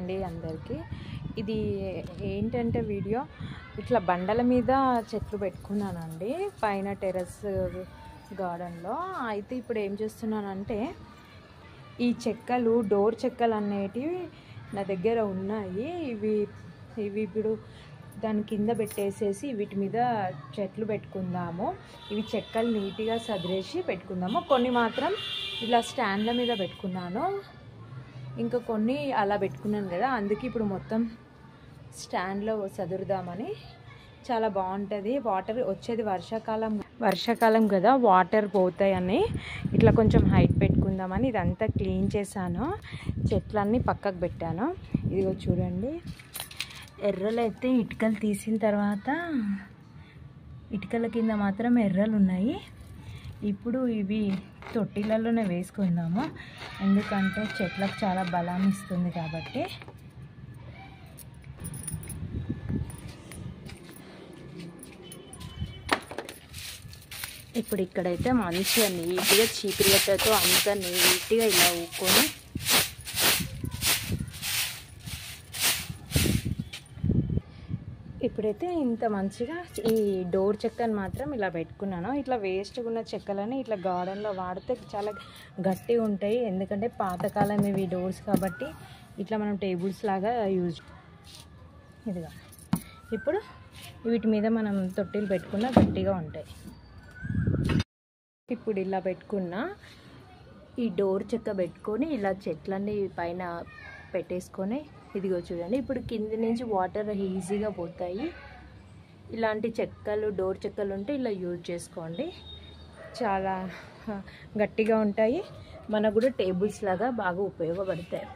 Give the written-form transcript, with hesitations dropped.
అండి అందరికీ. ఇది ఏంటంటే వీడియో ఇట్లా బండల మీద చెట్లు పెట్టుకున్నానండి పైన టెర్రస్ గార్డెన్లో. అయితే ఇప్పుడు ఏం చేస్తున్నానంటే ఈ చెక్కలు డోర్ చెక్కలు అనేటివి నా దగ్గర ఉన్నాయి. ఇవి ఇప్పుడు దాని కింద పెట్టేసేసి వీటి మీద చెట్లు పెట్టుకుందాము. ఇవి చెక్కలు నీట్గా సదిరేసి పెట్టుకుందాము. కొన్ని మాత్రం ఇలా స్టాండ్ల మీద పెట్టుకున్నాను, ఇంకా కొన్ని అలా పెట్టుకున్నాను కదా, అందుకే ఇప్పుడు మొత్తం స్టాండ్లో సదురుదామని. చాలా బాగుంటుంది. వాటర్ వచ్చేది వర్షాకాలం కదా, వాటర్ పోతాయని ఇట్లా కొంచెం హైట్ పెట్టుకుందామని ఇదంతా క్లీన్ చేశాను. చెట్లన్నీ పక్కకు పెట్టాను. ఇదిగో చూడండి, ఎర్రలు అయితే ఇటుకలు తీసిన తర్వాత ఇటుకల కింద మాత్రం ఎర్రలు ఉన్నాయి. ఇప్పుడు ఇవి తొట్టిలలోనే వేసుకుందాము, ఎందుకంటే చెట్లకు చాలా బలాన్ని ఇస్తుంది కాబట్టి. ఇప్పుడు ఇక్కడైతే మంచిగా నీట్గా చీపిరిగట్టతో అంతా నీట్గా ఇలా ఊక్కొని ఇప్పుడైతే ఇంత మంచిగా ఈ డోర్ చెక్కని మాత్రం ఇలా పెట్టుకున్నాను. ఇట్లా వేస్ట్గా ఉన్న చెక్కలని ఇట్లా గార్డెన్లో వాడితే చాలా గట్టిగా ఉంటాయి, ఎందుకంటే పాతకాలం ఇవి డోర్స్ కాబట్టి ఇట్లా మనం టేబుల్స్ లాగా యూజ్. ఇదిగా ఇప్పుడు వీటి మీద మనం తొట్టిలు పెట్టుకున్న గట్టిగా ఉంటాయి. ఇప్పుడు ఇలా పెట్టుకున్న ఈ డోర్ చెక్క పెట్టుకొని ఇలా చెట్లన్నీ పైన పెట్టేసుకొని ఇదిగో చూడండి, ఇప్పుడు కింది నుంచి వాటర్ ఈజీగా పోతాయి. ఇలాంటి చెక్కలు డోర్ చెక్కలు ఉంటే ఇలా యూజ్ చేసుకోండి, చాలా గట్టిగా ఉంటాయి. మనకు కూడా టేబుల్స్ లాగా బాగా ఉపయోగపడతాయి.